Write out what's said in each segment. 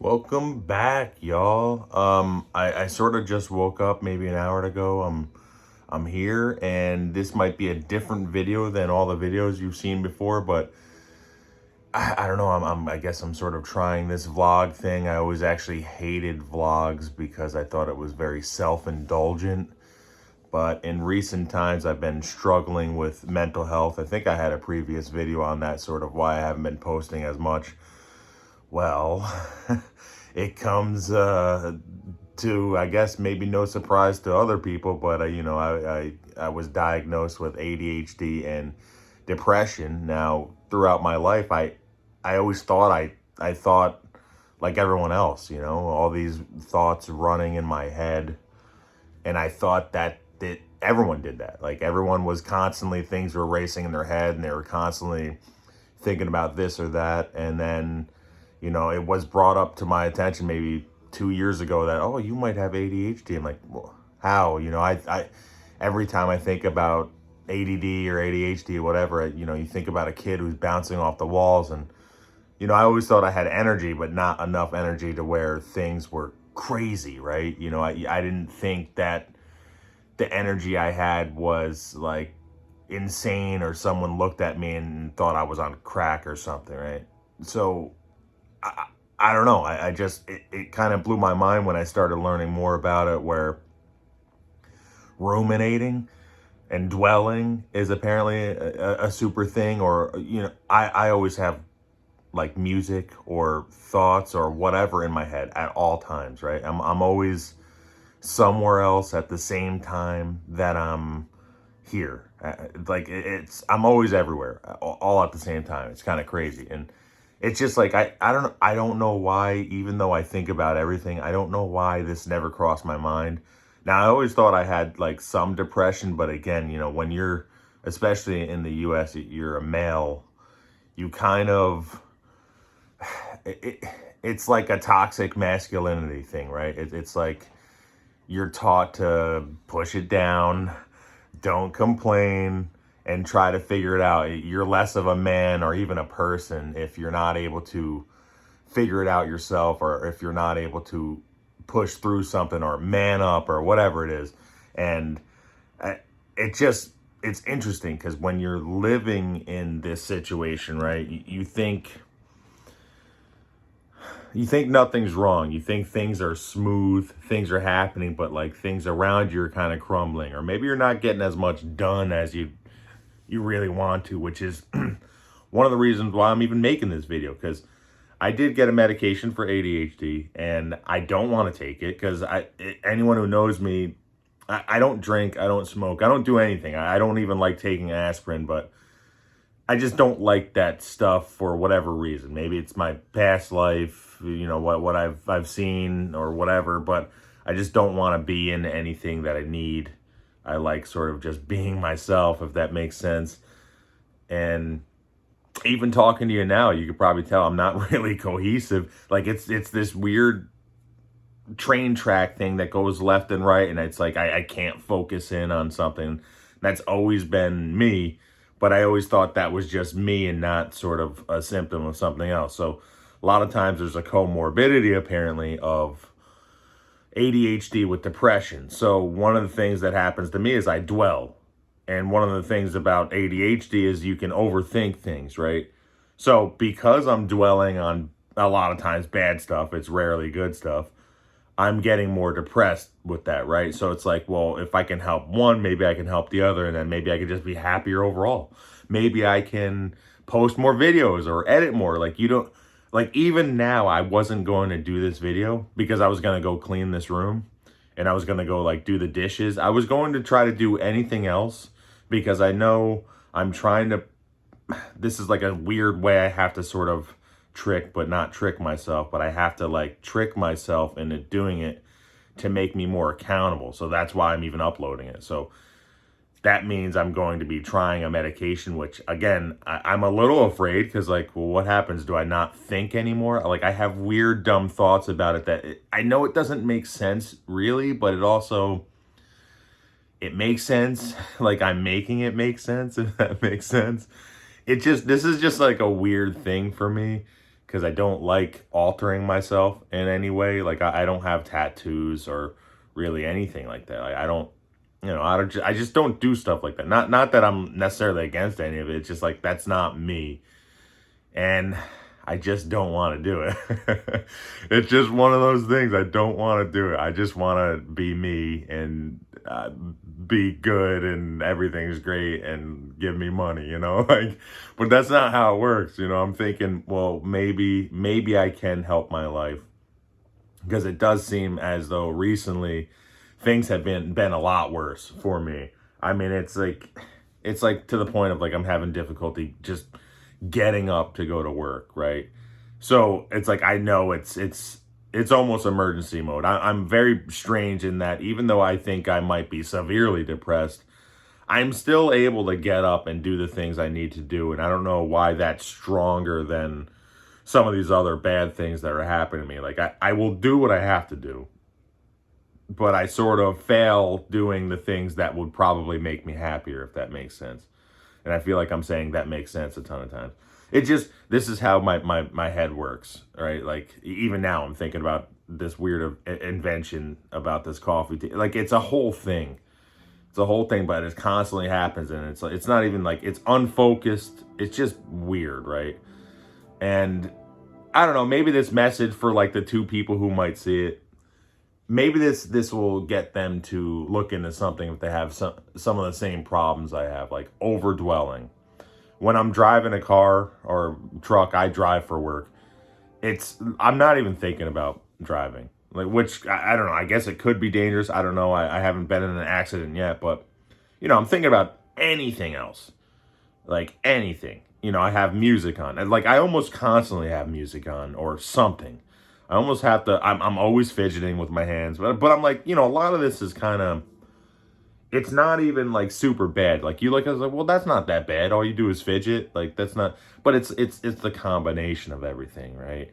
Welcome back, y'all. I sort of just woke up maybe an hour ago. I'm here, and this might be a different video than all the videos you've seen before, but I don't know. I guess I'm sort of trying this vlog thing. I always actually hated vlogs because I thought it was very self-indulgent. But in recent times, I've been struggling with mental health. I think I had a previous video on that, sort of why I haven't been posting as much. Well, it comes to, I guess, maybe no surprise to other people, but I was diagnosed with ADHD and depression. Now, throughout my life, I always thought I thought like everyone else, all these thoughts running in my head, and I thought that everyone did that. Like everyone was constantly, things were racing in their head, and they were constantly thinking about this or that, and then it was brought up to my attention maybe 2 years ago that, oh, you might have ADHD. I'm like, well, how? I every time I think about ADD or ADHD or whatever, you think about a kid who's bouncing off the walls. And, I always thought I had energy, but not enough energy to where things were crazy, right? I didn't think that the energy I had was like insane, or someone looked at me and thought I was on crack or something, right? So I don't know. I just, it kind of blew my mind when I started learning more about it, where ruminating and dwelling is apparently a super thing. Or, I always have like music or thoughts or whatever in my head at all times, right? I'm always somewhere else at the same time that I'm here. I'm always everywhere all at the same time. It's kind of crazy. And it's just like, I don't know why, even though I think about everything, I don't know why this never crossed my mind. Now, I always thought I had like some depression, but again, when you're, especially in the US, you're a male, you kind of, it's like a toxic masculinity thing, right? It's like you're taught to push it down, don't complain, and try to figure it out. You're less of a man or even a person if you're not able to figure it out yourself, or if you're not able to push through something or man up or whatever it is. And it's interesting because when you're living in this situation, right, you think nothing's wrong. You think things are smooth, things are happening, but like things around you are kind of crumbling, or maybe you're not getting as much done as you really want to, which is one of the reasons why I'm even making this video, because I did get a medication for ADHD and I don't want to take it because anyone who knows me, I don't drink, I don't smoke, I don't do anything. I don't even like taking aspirin, but I just don't like that stuff for whatever reason. Maybe it's my past life, what I've seen or whatever, but I just don't want to be in anything that I need. I like sort of just being myself, if that makes sense. And even talking to you now, you could probably tell I'm not really cohesive. Like it's this weird train track thing that goes left and right, and it's like I can't focus in on something. That's always been me, but I always thought that was just me and not sort of a symptom of something else. So a lot of times there's a comorbidity apparently of ADHD with depression. So one of the things that happens to me is I dwell. And one of the things about ADHD is you can overthink things, right? So because I'm dwelling on a lot of times bad stuff, it's rarely good stuff, I'm getting more depressed with that, right? So it's like, well, if I can help one, maybe I can help the other, and then maybe I could just be happier overall. Maybe I can post more videos or edit more. Like even now, I wasn't going to do this video because I was going to go clean this room and I was going to go like do the dishes. I was going to try to do anything else because I know I'm trying to, this is like a weird way I have to sort of trick, but not trick myself, but I have to like trick myself into doing it to make me more accountable. So that's why I'm even uploading it. So that means I'm going to be trying a medication, which again, I'm a little afraid because like, well, what happens? Do I not think anymore? Like I have weird, dumb thoughts about it that I know it doesn't make sense really, but it makes sense. Like I'm making it make sense, if that makes sense. This is just like a weird thing for me because I don't like altering myself in any way. Like I don't have tattoos or really anything like that. Like I don't, I just don't do stuff like that. Not that I'm necessarily against any of it. It's just like that's not me, and I just don't want to do it. It's just one of those things. I don't want to do it. I just want to be me and be good and everything's great and give me money, like, but that's not how it works. I'm thinking, well, maybe I can help my life, because it does seem as though recently things have been a lot worse for me. I mean, it's like to the point of like I'm having difficulty just getting up to go to work, right? So it's like I know it's almost emergency mode. I'm very strange in that even though I think I might be severely depressed, I'm still able to get up and do the things I need to do. And I don't know why that's stronger than some of these other bad things that are happening to me. Like I will do what I have to do, but I sort of fail doing the things that would probably make me happier, if that makes sense. And I feel like I'm saying that makes sense a ton of times. This is how my head works, right? Like even now I'm thinking about this weird invention about this coffee tea. Like it's a whole thing. It's a whole thing, but it constantly happens, and it's not even like it's unfocused. It's just weird, right? And I don't know, maybe this message for like the two people who might see it, maybe this will get them to look into something if they have some of the same problems I have, like overdwelling. When I'm driving a car or truck, I drive for work. I'm not even thinking about driving. Like, which I don't know. I guess it could be dangerous. I don't know. I haven't been in an accident yet, but I'm thinking about anything else, like anything. I have music on, and like I almost constantly have music on or something. I almost have to. I'm always fidgeting with my hands, but I'm like, a lot of this is kind of. It's not even like super bad. Like I was like, well, that's not that bad. All you do is fidget. Like that's not. But it's the combination of everything, right?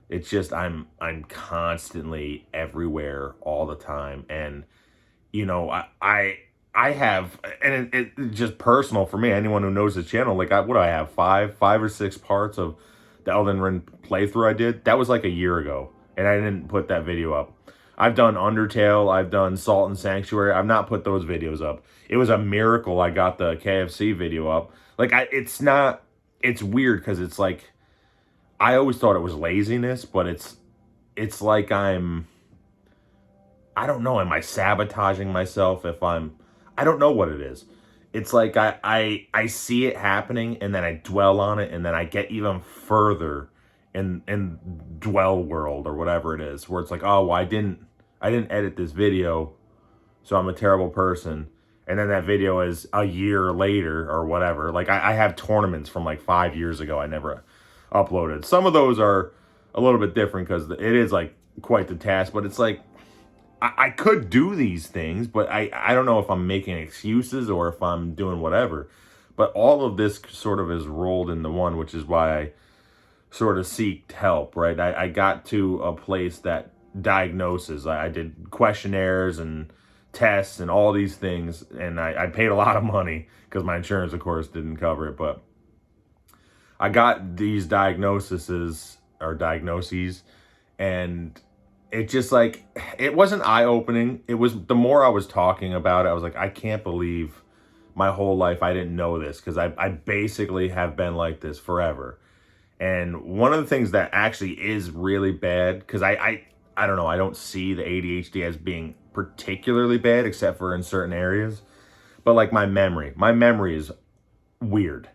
It's just I'm constantly everywhere all the time, and I have, and it's just personal for me. Anyone who knows the channel, like what do I have, five or six parts of the Elden Ring playthrough I did? That was like a year ago, and I didn't put that video up. I've done Undertale, I've done Salt and Sanctuary. I've not put those videos up. It was a miracle I got the KFC video up. Like it's weird because it's like I always thought it was laziness, but it's like I don't know, am I sabotaging myself if I don't know what it is. It's like I see it happening and then I dwell on it and then I get even further in dwell world or whatever it is, where it's like, oh, well, I didn't edit this video, so I'm a terrible person. And then that video is a year later or whatever. Like I have tournaments from like 5 years ago I never uploaded. Some of those are a little bit different because it is like quite the task, but it's like I could do these things, but I don't know if I'm making excuses or if I'm doing whatever. But all of this sort of is rolled into one, which is why I sort of seeked help, right? I got to a place that diagnoses. I did questionnaires and tests and all these things, and I paid a lot of money because my insurance, of course, didn't cover it. But I got these diagnoses, and it just like, it wasn't eye-opening. It was, the more I was talking about it, I was like, I can't believe my whole life I didn't know this, because I basically have been like this forever. And one of the things that actually is really bad, because I don't know, I don't see the ADHD as being particularly bad except for in certain areas, but like my memory is weird.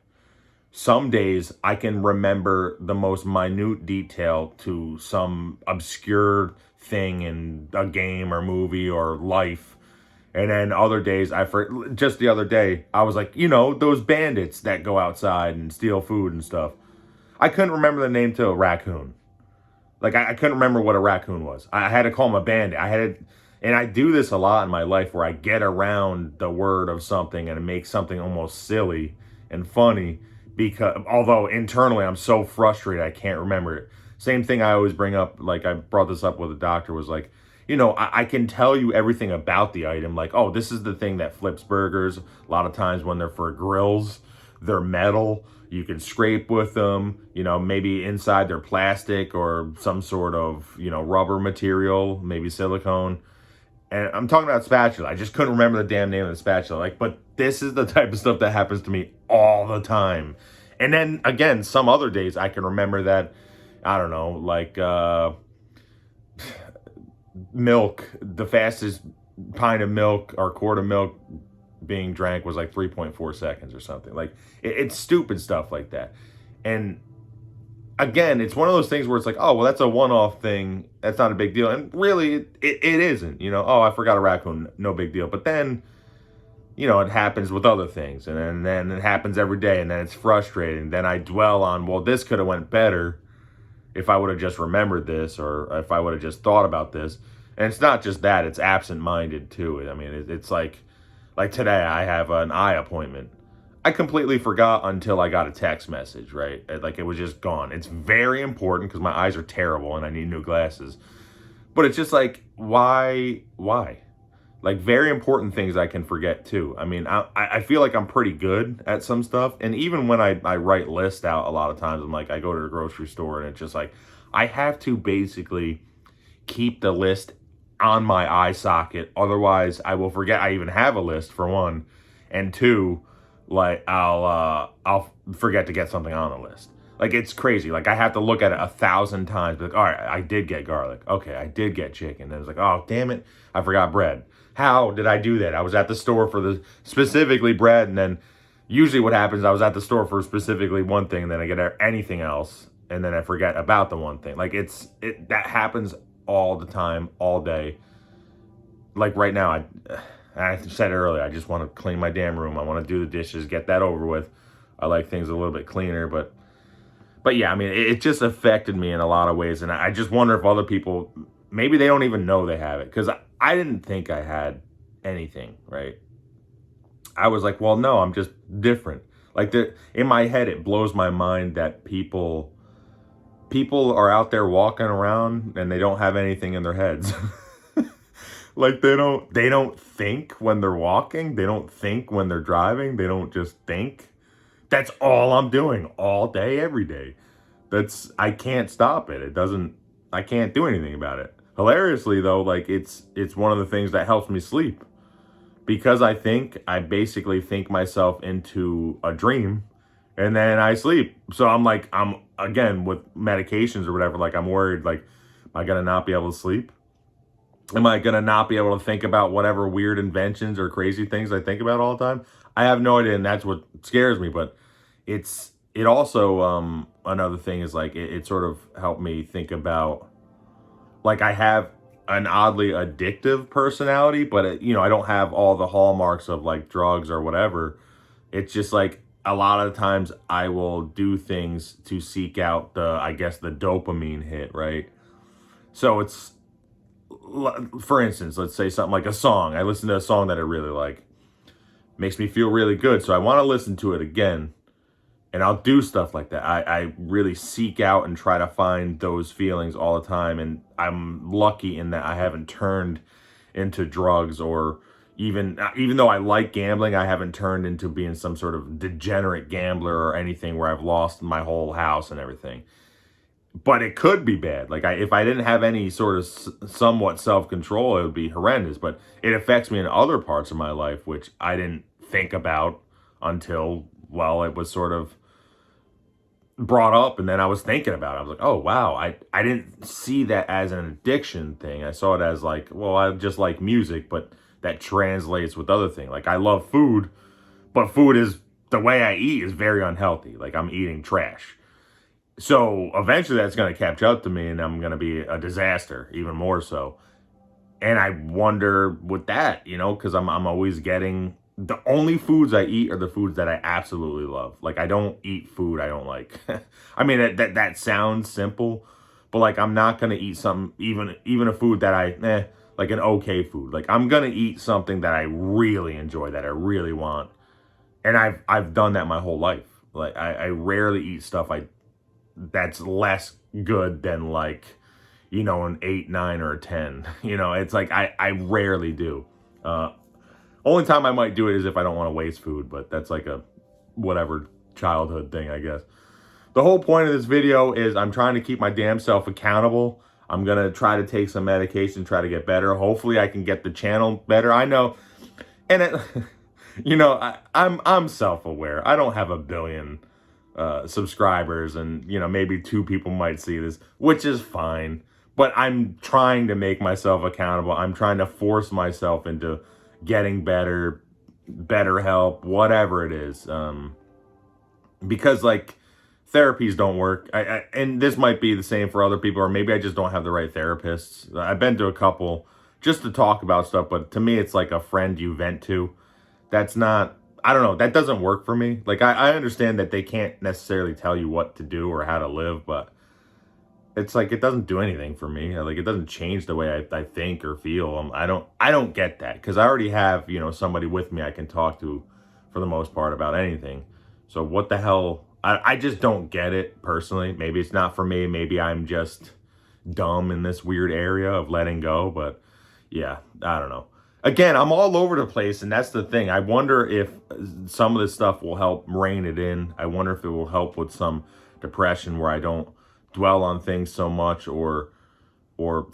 Some days I can remember the most minute detail to some obscure thing in a game or movie or life. And then other days, just the other day, I was like, those bandits that go outside and steal food and stuff. I couldn't remember the name to a raccoon. Like, I couldn't remember what a raccoon was. I had to call him a bandit. And I do this a lot in my life where I get around the word of something and it makes something almost silly and funny, because although internally I'm so frustrated I can't remember it. Same thing I always bring up, like I brought this up with a doctor, was like, I can tell you everything about the item. Like, oh, this is the thing that flips burgers. A lot of times when they're for grills, they're metal. You can scrape with them, maybe inside they're plastic or some sort of, rubber material, maybe silicone. And I'm talking about spatula. I just couldn't remember the damn name of the spatula. But this is the type of stuff that happens to me all the time. And then again, some other days I can remember that, I don't know, milk, the fastest pint of milk or quart of milk being drank was 3.4 seconds or something. It's stupid stuff like that. And again, it's one of those things where it's oh, well, that's a one-off thing. That's not a big deal. And really, it isn't. Oh, I forgot a raccoon. No big deal. But then, it happens with other things. And then it happens every day. And then it's frustrating. Then I dwell on, well, this could have went better if I would have just remembered this or if I would have just thought about this. And it's not just that. It's absent-minded, too. I mean, it's like today I have an eye appointment. I completely forgot until I got a text message, right? It was just gone. It's very important because my eyes are terrible and I need new glasses. But it's just why? Very important things I can forget too. I mean, I feel like I'm pretty good at some stuff. And even when I write lists out a lot of times, I go to the grocery store and it's just I have to basically keep the list on my eye socket. Otherwise, I will forget I even have a list, for one. And two, I'll forget to get something on the list. It's crazy. I have to look at it 1,000 times. All right, I did get garlic. Okay, I did get chicken. And it's oh, damn it, I forgot bread. How did I do that? I was at the store for the specifically bread, and then usually what happens, I was at the store for specifically one thing, and then I get anything else, and then I forget about the one thing. That happens all the time, all day. Right now, I said earlier, I just want to clean my damn room. I want to do the dishes, get that over with. I like things a little bit cleaner, but yeah, I mean, it just affected me in a lot of ways. And I just wonder if other people, maybe they don't even know they have it. Because I didn't think I had anything, right? I was well, no, I'm just different. In my head, it blows my mind that people are out there walking around and they don't have anything in their heads. They don't think when they're walking. They don't think when they're driving. They don't just think. That's all I'm doing all day, every day. I can't stop it. I can't do anything about it. Hilariously though, it's one of the things that helps me sleep. Because I basically think myself into a dream and then I sleep. So I'm again, with medications or whatever, I'm worried, am I going to not be able to sleep? Am I going to not be able to think about whatever weird inventions or crazy things I think about all the time? I have no idea, and that's what scares me. But it also, another thing is it sort of helped me think about, I have an oddly addictive personality, but I don't have all the hallmarks of drugs or whatever. It's just a lot of times I will do things to seek out the dopamine hit, right? So it's, for instance, let's say something like a song. I listen to a song that I really like. Makes me feel really good. So I want to listen to it again. And I'll do stuff like that. I really seek out and try to find those feelings all the time. And I'm lucky in that I haven't turned into drugs, or even though I like gambling, I haven't turned into being some sort of degenerate gambler or anything where I've lost my whole house and everything. But it could be bad. If I didn't have any sort of somewhat self-control, it would be horrendous. But it affects me in other parts of my life, which I didn't think about until, well, it was sort of brought up. And then I was thinking about it. I was oh, wow, I didn't see that as an addiction thing. I saw it as well, I just like music, but that translates with other things. I love food, but food is, the way I eat is very unhealthy. I'm eating trash. So eventually that's going to catch up to me and I'm going to be a disaster, even more so. And I wonder with that, because I'm always getting, the only foods I eat are the foods that I absolutely love. I don't eat food I don't like. I mean, that sounds simple, but I'm not going to eat something, even a food that an okay food. I'm going to eat something that I really enjoy, that I really want. And I've done that my whole life. I rarely eat stuff that's less good than an 8, 9, or a 10. It's I rarely do. Only time I might do it is if I don't want to waste food, but that's a whatever childhood thing, I guess. The whole point of this video is I'm trying to keep my damn self accountable. I'm going to try to take some medication, try to get better. Hopefully I can get the channel better. I know, and it, you know, I'm self-aware. I don't have a billion subscribers, and, you know, maybe 2 people might see this, which is fine. But I'm trying to make myself accountable. I'm trying to force myself into getting better help, whatever it is. Because, like, therapies don't work. And this might be the same for other people, or maybe I just don't have the right therapists. I've been to a couple just to talk about stuff, but to me, it's like a friend you vent to. That's not, I don't know, that doesn't work for me. Like, I understand that they can't necessarily tell you what to do or how to live, but it's like, it doesn't do anything for me. Like, it doesn't change the way I think or feel. I don't get that, because I already have, you know, somebody with me I can talk to for the most part about anything. So what the hell? I just don't get it personally. Maybe it's not for me. Maybe I'm just dumb in this weird area of letting go. But yeah, I don't know. Again, I'm all over the place, and that's the thing. I wonder if some of this stuff will help rein it in. I wonder if it will help with some depression where I don't dwell on things so much, or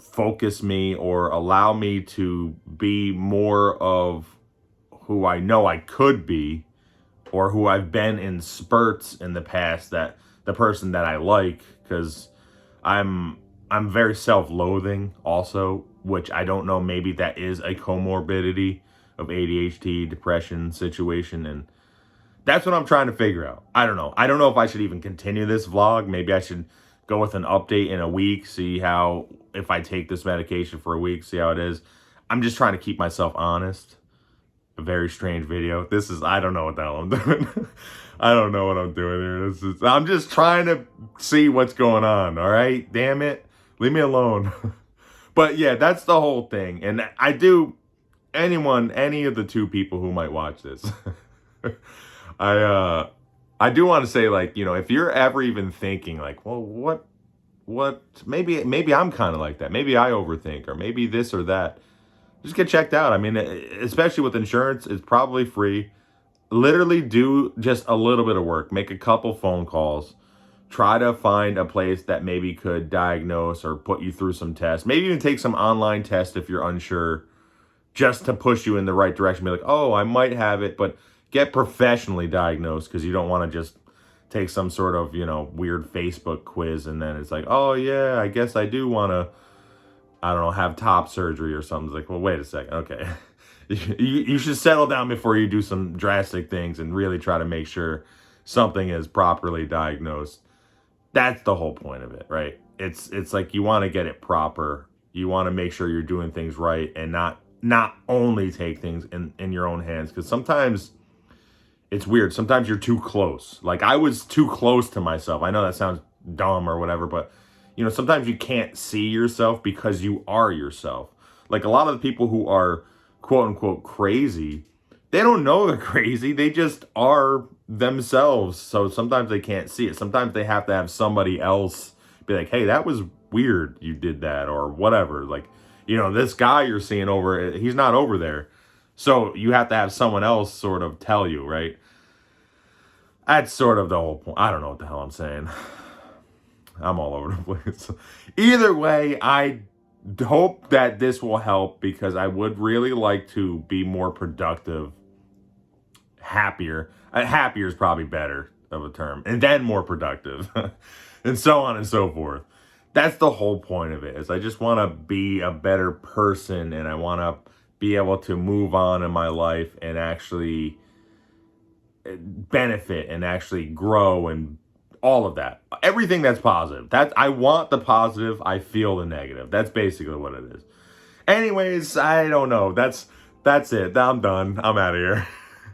focus me, or allow me to be more of who I know I could be, or who I've been in spurts in the past, that the person that I like, because I'm very self-loathing also, which I don't know, maybe that is a comorbidity of ADHD, depression situation, and that's what I'm trying to figure out. I don't know. I don't know if I should even continue this vlog. Maybe I should go with an update in a week, see how, if I take this medication for a week, see how it is. I'm just trying to keep myself honest. A very strange video. This is, I don't know what the hell I'm doing. I don't know what I'm doing here. I'm just trying to see what's going on, all right? Damn it. Leave me alone. But yeah, that's the whole thing. And I do, any of the 2 people who might watch this, I do want to say, like, you know, if you're ever even thinking like, well, what, maybe I'm kind of like that. Maybe I overthink, or maybe this or that. Just get checked out. I mean, especially with insurance, it's probably free. Literally do just a little bit of work. Make a couple phone calls. Try to find a place that maybe could diagnose or put you through some tests. Maybe even take some online tests if you're unsure, just to push you in the right direction. Be like, oh, I might have it, but get professionally diagnosed, because you don't want to just take some sort of, you know, weird Facebook quiz and then it's like, oh yeah, I guess I do want to, I don't know, have top surgery or something. It's like, well, wait a second. Okay. You should settle down before you do some drastic things and really try to make sure something is properly diagnosed. That's the whole point of it, right? It's like, you want to get it proper. You want to make sure you're doing things right, and not only take things in your own hands. Because sometimes it's weird. Sometimes you're too close. Like, I was too close to myself. I know that sounds dumb or whatever, but you know, sometimes you can't see yourself because you are yourself. Like, a lot of the people who are quote unquote crazy, they don't know they're crazy. They just are themselves. So sometimes they can't see it. Sometimes they have to have somebody else be like, hey, that was weird you did that, or whatever. Like, you know, this guy you're seeing over, he's not over there. So you have to have someone else sort of tell you, right? That's sort of the whole point. I don't know what the hell I'm saying. I'm all over the place. Either way, I hope that this will help, because I would really like to be more productive, happier. Happier is probably better of a term. And then more productive. And so on and so forth. That's the whole point of it, is I just want to be a better person, and I want to be able to move on in my life and actually benefit and actually grow and all of that. Everything that's positive. I want the positive. I feel the negative. That's basically what it is. Anyways, I don't know. That's it. I'm done. I'm out of here.